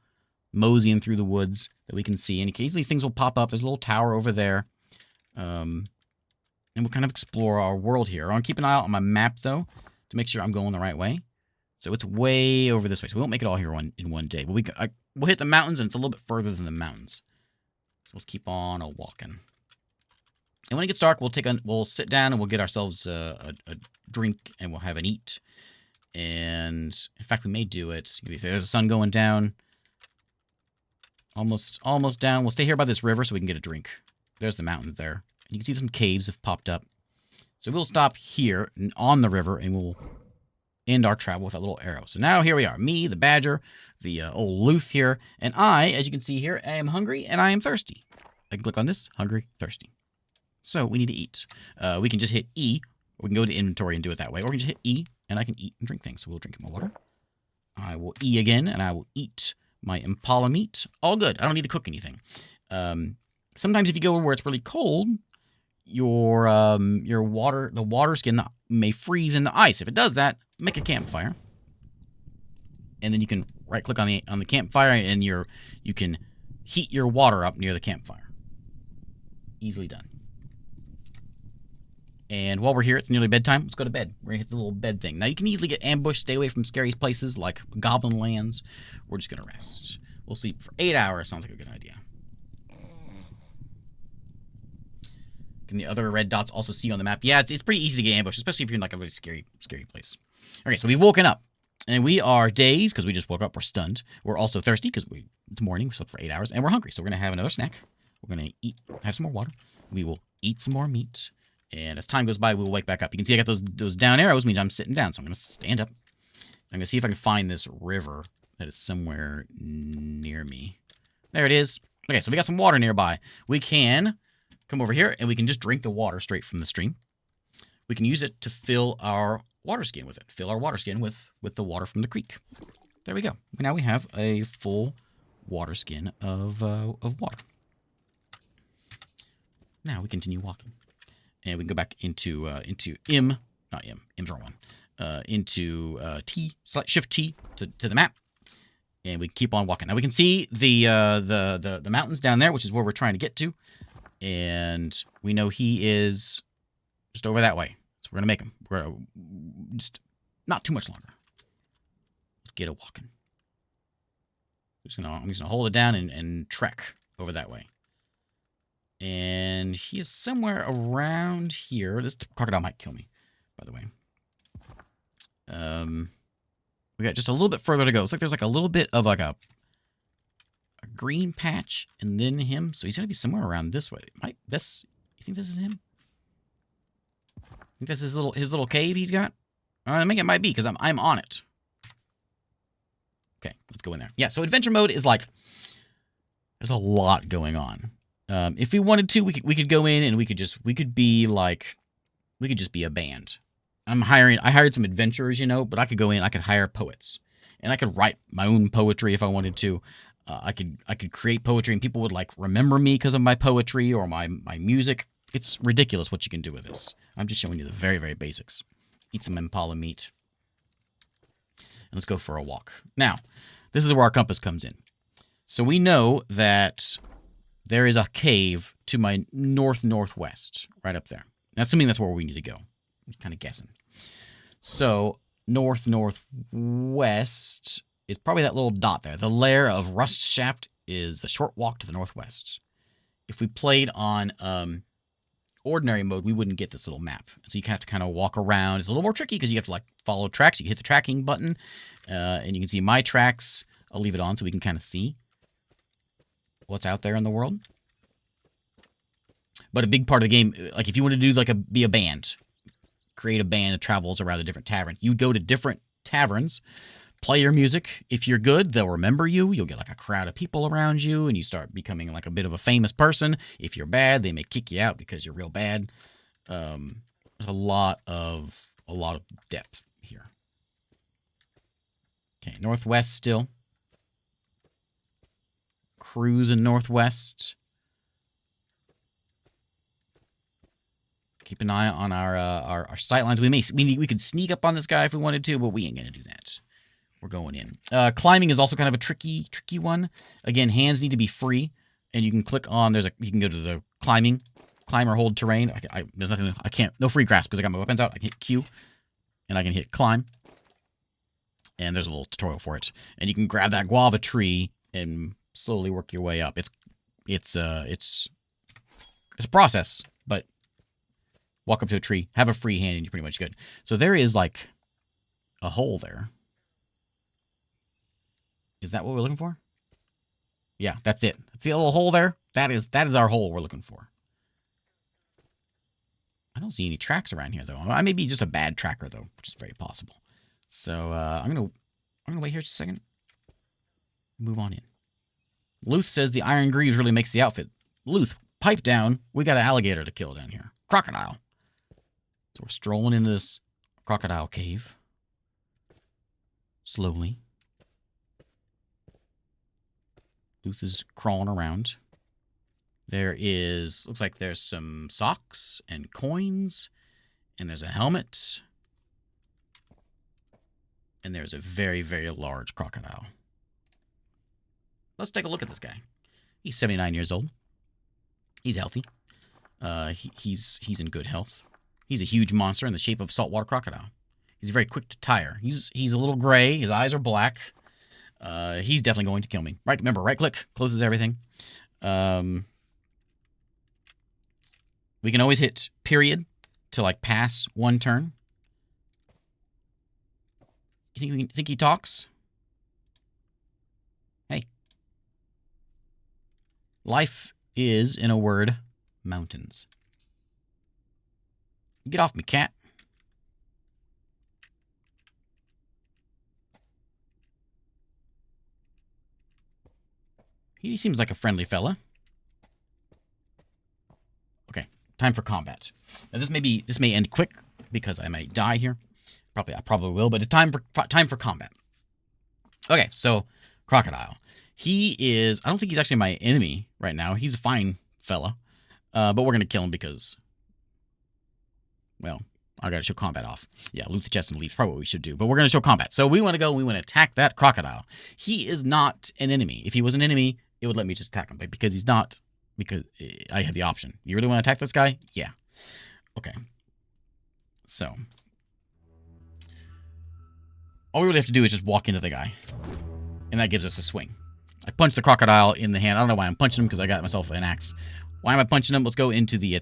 [SPEAKER 1] moseying through the woods that we can see. And occasionally things will pop up. There's a little tower over there. And we'll kind of explore our world here. I want to keep an eye out on my map, though, to make sure I'm going the right way. So it's way over this way. So we won't make it all here in one day. But we'll hit the mountains, and it's a little bit further than the mountains. So let's keep on walking. And when it gets dark, we'll sit down and we'll get ourselves a drink, and we'll have an eat. And in fact, we may do it. There's the sun going down. Almost down. We'll stay here by this river so we can get a drink. There's the mountain there. And you can see some caves have popped up. So we'll stop here on the river, and we'll end our travel with that little arrow. So now here we are. Me, the badger, the old Luth here. And I, as you can see here, I am hungry and I am thirsty. I can click on this. Hungry, thirsty. So we need to eat. We can just hit E. Or we can go to inventory and do it that way. Or we can just hit E, and I can eat and drink things. So we'll drink my water. I will E again, and I will eat my impala meat. All good. I don't need to cook anything. Sometimes if you go where it's really cold, your water, the water skin may freeze in the ice. If it does that, make a campfire. And then you can right-click on the campfire, and you can heat your water up near the campfire. Easily done. And while we're here, it's nearly bedtime. Let's go to bed. We're going to hit the little bed thing. Now, you can easily get ambushed. Stay away from scary places like Goblin Lands. We're just going to rest. We'll sleep for 8 hours. Sounds like a good idea. Can the other red dots also see on the map? Yeah, it's pretty easy to get ambushed, especially if you're in like a really scary place. Okay, so we've woken up. And we are dazed because we just woke up. We're stunned. We're also thirsty because it's morning. We slept for 8 hours. And we're hungry. So we're going to have another snack. We're going to have some more water. We will eat some more meat. And as time goes by, we will wake back up. You can see I got those down arrows, means I'm sitting down. So I'm going to stand up. I'm going to see if I can find this river that is somewhere near me. There it is. Okay, so we got some water nearby. We can come over here, and we can just drink the water straight from the stream. We can use it to fill our water skin with it. Fill our water skin with the water from the creek. There we go. Now we have a full water skin of water. Now we continue walking. And we can go back into M, not M, M's wrong one. Into T, Shift T to the map. And we keep on walking. Now we can see the mountains down there, which is where we're trying to get to. And we know he is just over that way. So we're going to make him. We're gonna just not too much longer. Let's get a walking. I'm just going to hold it down and trek over that way. And he is somewhere around here. This crocodile might kill me, by the way. We got just a little bit further to go. Looks like there's like a little bit of like a green patch and then him. So he's going to be somewhere around this way. You think this is him? I think that's his little cave he's got? I think it might be because I'm on it. Okay, let's go in there. Yeah, so adventure mode is like there's a lot going on. If we wanted to, we could go in and we could just be a band. I hired some adventurers, but I could go in, I could hire poets. And I could write my own poetry if I wanted to. I could create poetry and people would like remember me because of my poetry or my music. It's ridiculous what you can do with this. I'm just showing you the very, very basics. Eat some impala meat. And let's go for a walk. Now, this is where our compass comes in. So we know that there is a cave to my northwest, right up there. Now, assuming that's where we need to go. I'm kind of guessing. So northwest is probably that little dot there. The lair of rust shaft is a short walk to the northwest. If we played on ordinary mode, we wouldn't get this little map. So you have to kind of walk around. It's a little more tricky because you have to like follow tracks. You hit the tracking button, and you can see my tracks. I'll leave it on so we can kind of see what's out there in the world. But a big part of the game, like if you want to do like be a band, create a band that travels around the different taverns. You go to different taverns, play your music. If you're good, they'll remember you. You'll get like a crowd of people around you, and you start becoming like a bit of a famous person. If you're bad, they may kick you out because you're real bad. There's a lot of depth here. Okay, northwest still. Cruising northwest. Keep an eye on our sight lines. We could sneak up on this guy if we wanted to, but we ain't gonna do that. We're going in. Climbing is also kind of a tricky one. Again, hands need to be free, and you can click on. You can go to the climbing climb or hold terrain. There's nothing. I can't. No free grasp because I got my weapons out. I can hit Q, and I can hit climb. And there's a little tutorial for it. And you can grab that guava tree and slowly work your way up. It's a process, but walk up to a tree, have a free hand, and you're pretty much good. So there is like a hole there. Is that what we're looking for? Yeah, that's it. That's the little hole there. That is our hole we're looking for. I don't see any tracks around here though. I may be just a bad tracker though, which is very possible. So I'm gonna wait here just a second. Move on in. Luth says the iron greaves really makes the outfit. Luth, pipe down. We got an alligator to kill down here. Crocodile. So we're strolling into this crocodile cave. Slowly. Luth is crawling around. Looks like there's some socks and coins. And there's a helmet. And there's a very, very large crocodile. Let's take a look at this guy. He's 79 years old. He's healthy. He's in good health. He's a huge monster in the shape of a saltwater crocodile. He's very quick to tire. He's a little gray. His eyes are black. He's definitely going to kill me. Right, remember, right click closes everything. We can always hit period to like pass one turn. You think he talks? Hey. Life is, in a word, mountains. Get off me, cat. He seems like a friendly fella. Okay, time for combat. Now this may end quick because I might die here. I probably will, but it's time for combat. Okay, so crocodile. He is. I don't think he's actually my enemy right now. He's a fine fella, but we're gonna kill him because, well, I gotta show combat off. Yeah, loot the chest and leave. Probably what we should do, but we're gonna show combat. So we want to go. We want to attack that crocodile. He is not an enemy. If he was an enemy, it would let me just attack him, but because he's not, because I have the option. You really want to attack this guy? Yeah. Okay. So. All we really have to do is just walk into the guy. And that gives us a swing. I punch the crocodile in the hand. I don't know why I'm punching him because I got myself an axe. Why am I punching him? Let's go into the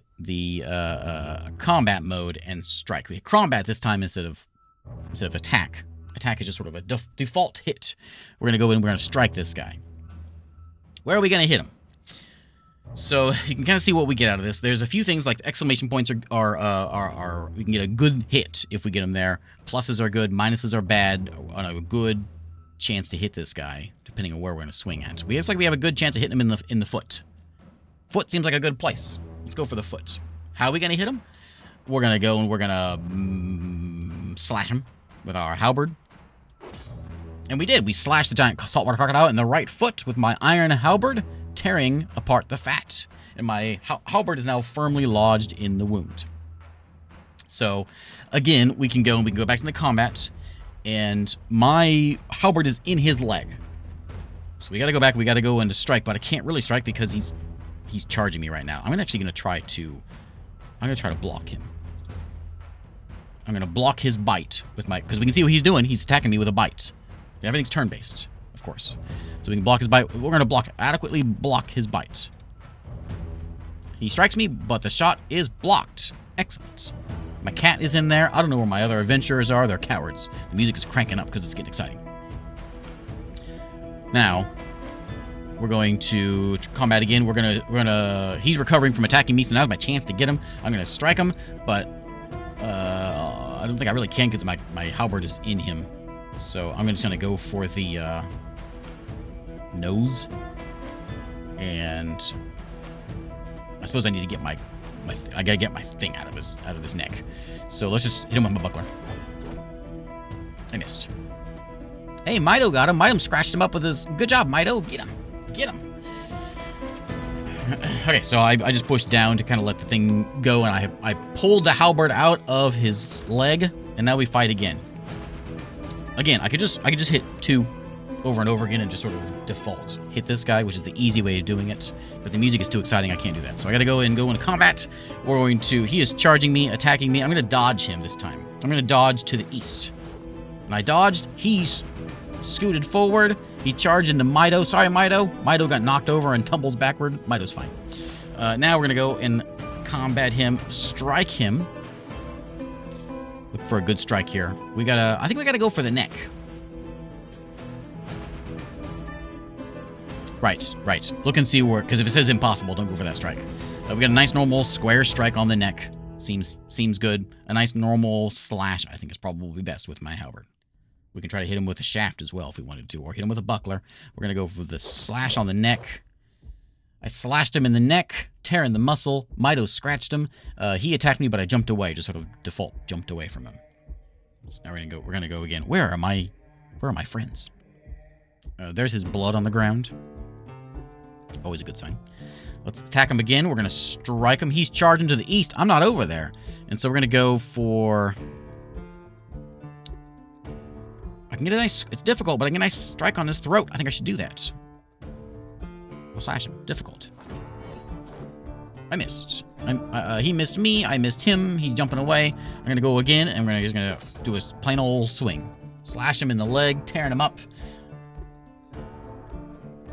[SPEAKER 1] combat mode and strike. We hit combat this time instead of attack. Attack is just sort of a default hit. We're going to go in and we're going to strike this guy. Where are we going to hit him? So you can kind of see what we get out of this. There's a few things like exclamation points are we can get a good hit if we get them there. Pluses are good, minuses are bad. On a good chance to hit this guy, depending on where we're going to swing at. Looks like we have a good chance of hitting him in the foot. Foot seems like a good place. Let's go for the foot. How are we going to hit him? We're going to go and we're going to slash him with our halberd. And we did. We slashed the giant saltwater crocodile in the right foot with my iron halberd, tearing apart the fat. And my halberd is now firmly lodged in the wound. So, again, we can go back to the combat, and my halberd is in his leg. So we got to go back. We got to go into strike, but I can't really strike because he's charging me right now. I'm actually going to try to block him. I'm going to block his bite with my, because we can see what he's doing. He's attacking me with a bite. Everything's turn-based, of course. So we can block his bite. We're going to adequately block his bite. He strikes me, but the shot is blocked. Excellent. My cat is in there. I don't know where my other adventurers are. They're cowards. The music is cranking up because it's getting exciting. Now, we're going to combat again. He's recovering from attacking me, so now's my chance to get him. I'm going to strike him, but I don't think I really can because my halberd is in him. So I'm just going to go for the nose. And I suppose I need to get I got to get my thing out of his neck. So let's just hit him with my buckler. I missed. Hey, Mido got him. Mido scratched him up with his... Good job, Mido. Get him. Get him. Okay, so I just pushed down to kind of let the thing go, and I pulled the halberd out of his leg, and now we fight again. Again, I could just hit 2, over and over again and just sort of default. Hit this guy, which is the easy way of doing it. But the music is too exciting, I can't do that. So I gotta go into combat. We're going to... He is charging me, attacking me. I'm gonna dodge him this time. I'm gonna dodge to the east. And I dodged. He's scooted forward. He charged into Mido. Sorry, Mido. Mido got knocked over and tumbles backward. Mido's fine. Now we're gonna go and combat him, strike him. Look for a good strike here. I think we gotta go for the neck. Right. Look and see where, because if it says impossible, don't go for that strike. We got a nice normal square strike on the neck. Seems good. A nice normal slash, I think, is probably best with my halberd. We can try to hit him with a shaft as well if we wanted to, or hit him with a buckler. We're gonna go for the slash on the neck. I slashed him in the neck, tearing the muscle. Mido scratched him. He attacked me, but I jumped away, just sort of default jumped away from him. So now we're gonna go again. Where are my friends? There's his blood on the ground. Always a good sign. Let's attack him again. We're going to strike him. He's charging to the east. I'm not over there. And so we're going to go for... I can get a nice... It's difficult, but I can get a nice strike on his throat. I think I should do that. We'll slash him. Difficult. I missed. He missed me. I missed him. He's jumping away. I'm going to go again, and we're just going to do a plain old swing. Slash him in the leg, tearing him up.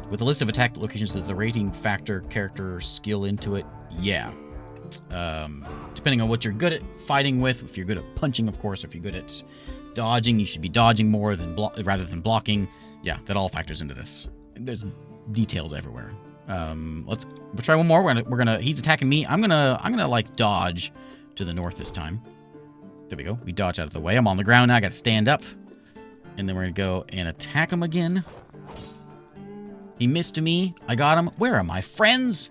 [SPEAKER 1] With a list of attack locations, does the rating factor character skill into it? Yeah. Depending on what you're good at fighting with. If you're good at punching, of course. If you're good at dodging, you should be dodging more rather than blocking. Yeah, that all factors into this. There's details everywhere. We'll try one more. We're gonna. He's attacking me. I'm gonna like dodge to the north this time. There we go. We dodge out of the way. I'm on the ground now. I got to stand up, and then we're gonna go and attack him again. He missed me. I got him. Where are my friends?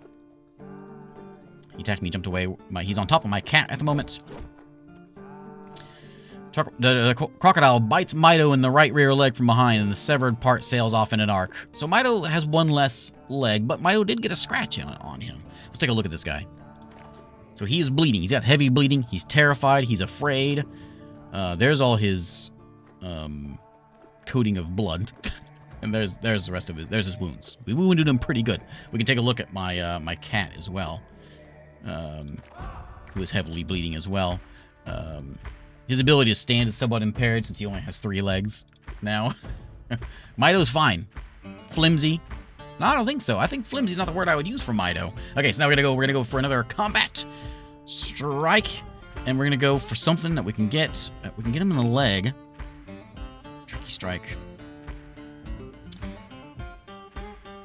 [SPEAKER 1] He attacked me, jumped away. He's on top of my cat at the moment. The crocodile bites Mido in the right rear leg from behind, and the severed part sails off in an arc. So Mido has one less leg, but Mido did get a scratch on him. Let's take a look at this guy. So he is bleeding. He's got heavy bleeding. He's terrified. He's afraid. There's all his coating of blood. And there's the rest of it. There's his wounds. We wounded him pretty good. We can take a look at my my cat as well, who is heavily bleeding as well. His ability to stand is somewhat impaired since he only has 3 legs now. Mido's fine. Flimsy. No, I don't think so. I think flimsy is not the word I would use for Mido. Okay, so now we're gonna go for another combat strike, and we're gonna go for something that we can get. We can get him in the leg. Tricky strike.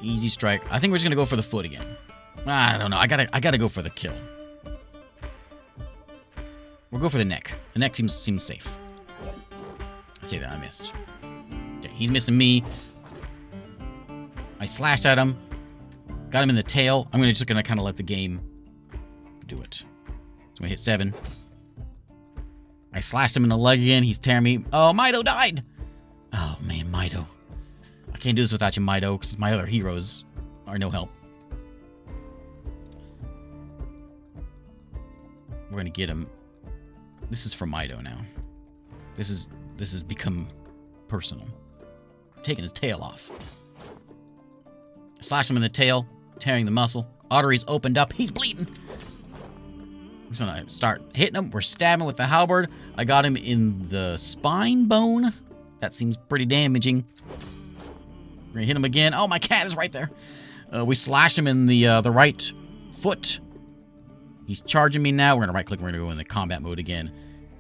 [SPEAKER 1] Easy strike. I think we're just gonna go for the foot again. I don't know. I gotta go for the kill. We'll go for the neck. The neck seems safe. I say that I missed. Okay, he's missing me. I slashed at him. Got him in the tail. I'm just gonna kind of let the game do it. So I'm gonna hit 7. I slashed him in the leg again. He's tearing me. Oh, Mido died. Oh man, Mido. I can't do this without you, Mido, because my other heroes are no help. We're gonna get him. This is for Mido now. This has become personal. I'm taking his tail off. Slash him in the tail, tearing the muscle. Arteries opened up. He's bleeding. I'm just gonna start hitting him. We're stabbing with the halberd. I got him in the spine bone. That seems pretty damaging. We're gonna hit him again. Oh, my cat is right there. We slash him in the right foot. He's charging me now. We're gonna right click. We're gonna go in the combat mode again.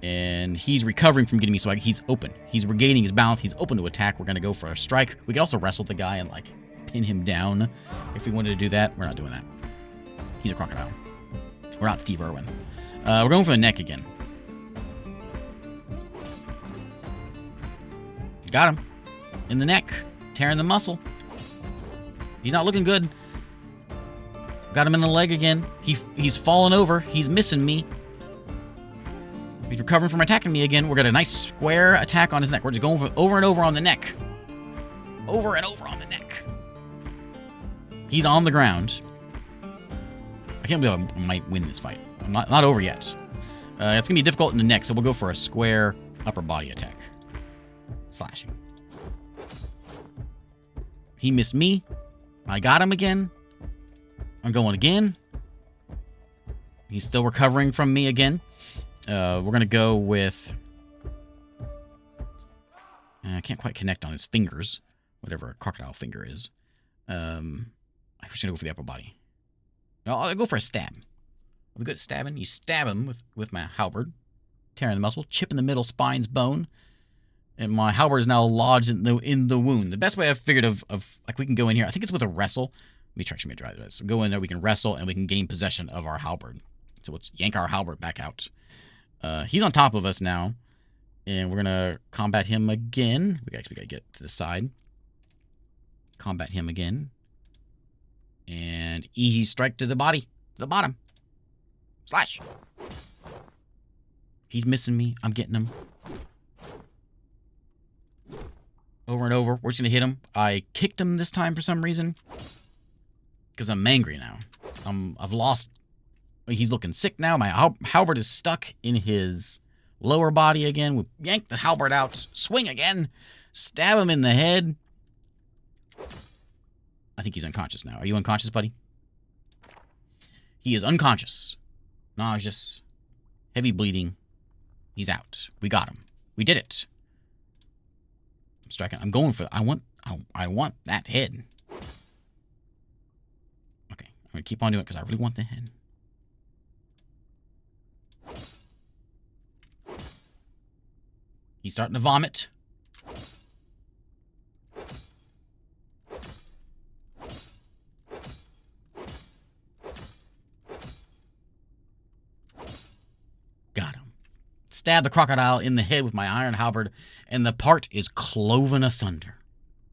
[SPEAKER 1] And he's recovering from getting me, so he's open. He's regaining his balance. He's open to attack. We're gonna go for a strike. We could also wrestle the guy and like pin him down if we wanted to do that. We're not doing that. He's a crocodile. We're not Steve Irwin. We're going for the neck again. Got him in the neck, tearing the muscle. He's not looking good. Got him in the leg again. He's fallen over. He's missing me. He's recovering from attacking me again. We're got a nice square attack on his neck. We're just going for over and over on the neck. Over and over on the neck. He's on the ground. I can't believe I might win this fight. I'm not over yet. It's going to be difficult in the neck, so we'll go for a square upper body attack. Slashing. He missed me. I got him again. I'm going again. He's still recovering from me again. We're going to go with... I can't quite connect on his fingers. Whatever a crocodile finger is. I'm just going to go for the upper body. I'll go for a stab. Are we good at stabbing? You stab him with my halberd. Tearing the muscle. Chipping the middle spine's bone. And my halberd is now lodged in the wound. The best way I've figured of like, we can go in here. I think it's with a wrestle. Let me try to try this. So go in there. We can wrestle, and we can gain possession of our halberd. So let's yank our halberd back out. He's on top of us now. And we're going to combat him again. We got to get to the side. Combat him again. And easy strike to the body. To the bottom. Slash. He's missing me. I'm getting him. Over and over. We're just going to hit him. I kicked him this time for some reason. Because I'm angry now. I've lost. He's looking sick now. My halberd is stuck in his lower body again. We yank the halberd out. Swing again. Stab him in the head. I think he's unconscious now. Are you unconscious, buddy? He is unconscious. Nauseous. Heavy bleeding. He's out. We got him. We did it. I'm striking. I'm going for... I want that head. Okay. I'm going to keep on doing it because I really want the head. He's starting to vomit. Got him. Stab the crocodile in the head with my iron halberd, and the part is cloven asunder.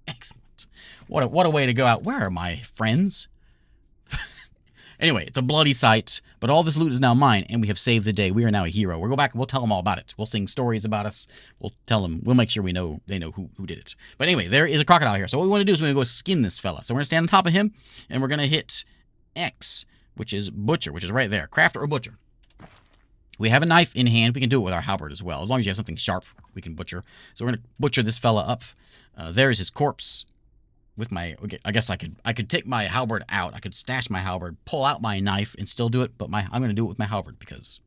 [SPEAKER 1] Excellent. What a way to go out. Where are my friends? Anyway, it's a bloody sight, but all this loot is now mine, and we have saved the day. We are now a hero. We'll go back and we'll tell them all about it. We'll sing stories about us. We'll tell them. We'll make sure they know who did it. But anyway, there is a crocodile here. So what we want to do is we're going to go skin this fella. So we're going to stand on top of him, and we're going to hit X, which is butcher, which is right there. Crafter or butcher. We have a knife in hand. We can do it with our halberd as well. As long as you have something sharp, we can butcher. So we're going to butcher this fella up. There is his corpse. With my, okay, I guess I could take my halberd out. I could stash my halberd, pull out my knife, and still do it. But I'm going to do it with my halberd because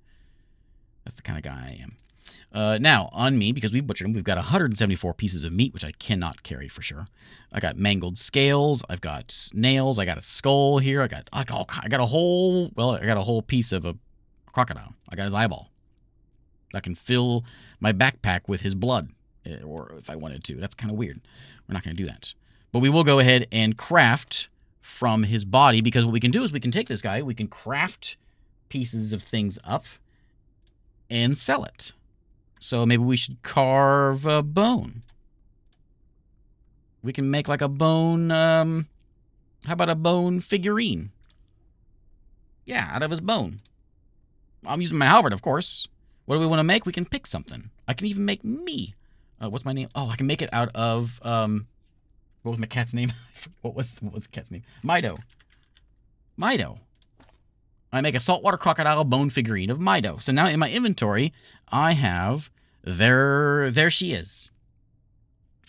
[SPEAKER 1] that's the kind of guy I am. Now, on me, because we've butchered him, we've got 174 pieces of meat, which I cannot carry for sure. I got mangled scales. I've got nails. I got a skull here. I got a whole piece of a crocodile. I got his eyeball. I can fill my backpack with his blood, or if I wanted to. That's kind of weird. We're not going to do that. But we will go ahead and craft from his body, because what we can do is we can take this guy, we can craft pieces of things up and sell it. So maybe we should carve a bone. We can make like a bone, how about a bone figurine? Yeah, out of his bone. I'm using my halberd, of course. What do we want to make? We can pick something. I can even make me. What's my name? Oh, I can make it out of, what was my cat's name? What was the cat's name? Mido. Mido. I make a saltwater crocodile bone figurine of Mido. So now in my inventory, I have... There she is.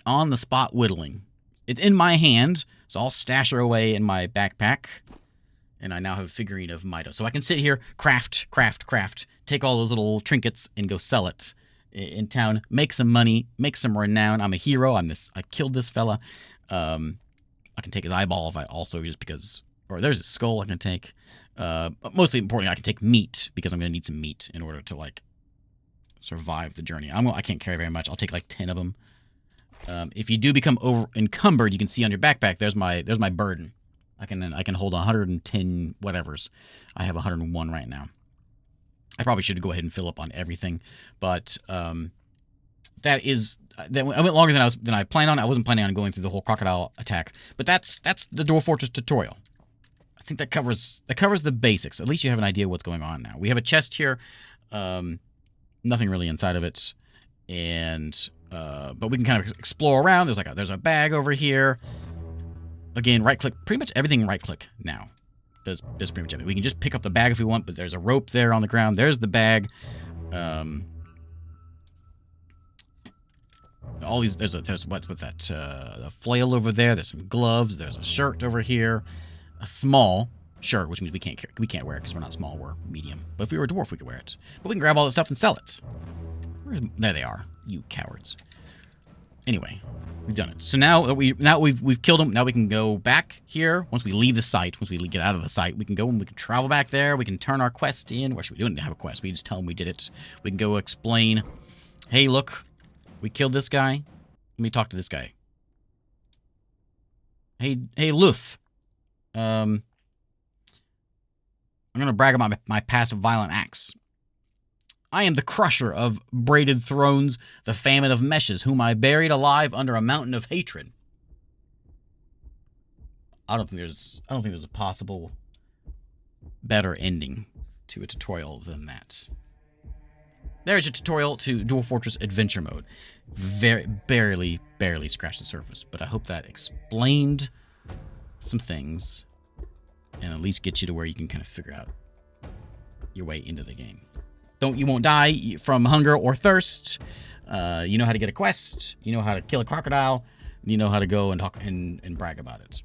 [SPEAKER 1] On the spot whittling. It's in my hand, so I'll stash her away in my backpack. And I now have a figurine of Mido. So I can sit here, craft, take all those little trinkets, and go sell it in town, make some money, make some renown. I'm a hero. I killed this fella. I can take his eyeball if I also, just because, or there's his skull I can take. But mostly importantly, I can take meat, because I'm going to need some meat in order to, like, survive the journey. I can't carry very much. I'll take like 10 of them. If you do become over encumbered, you can see on your backpack, there's my burden. I can hold 110 whatevers. I have 101 right now. I probably should go ahead and fill up on everything, but that I went longer than I planned on. I wasn't planning on going through the whole crocodile attack, but that's the Dwarf Fortress tutorial. I think that covers the basics. At least you have an idea what's going on now. We have a chest here, nothing really inside of it, and but we can kind of explore around. There's a bag over here. Again, right click, pretty much everything right click now. Does pretty much everything. We can just pick up the bag if we want, but there's a rope there on the ground. There's the bag. all these. There's what's that? A flail over there. There's some gloves. There's a shirt over here. A small shirt, which means we can't wear it because we're not small. We're medium. But if we were a dwarf, we could wear it. But we can grab all that stuff and sell it. There they are. You cowards. Anyway, we've done it. So now we've killed them. Now we can go back here. Once we leave the site, once we get out of the site, we can go and we can travel back there. We can turn our quest in. Or actually, we don't have a quest. We just tell them we did it. We can go explain. Hey, look, we killed this guy. Let me talk to this guy. Hey, Luth. I'm gonna brag about my past violent acts. I am the crusher of braided thrones, the famine of meshes, whom I buried alive under a mountain of hatred. I don't think there's a possible better ending to a tutorial than that. There's your tutorial to Dwarf Fortress Adventure Mode. Barely scratched the surface, but I hope that explained some things and at least get you to where you can kind of figure out your way into the game. You won't die from hunger or thirst. You know how to get a quest. You know how to kill a crocodile. You know how to go and talk and brag about it.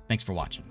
[SPEAKER 1] Thanks for watching.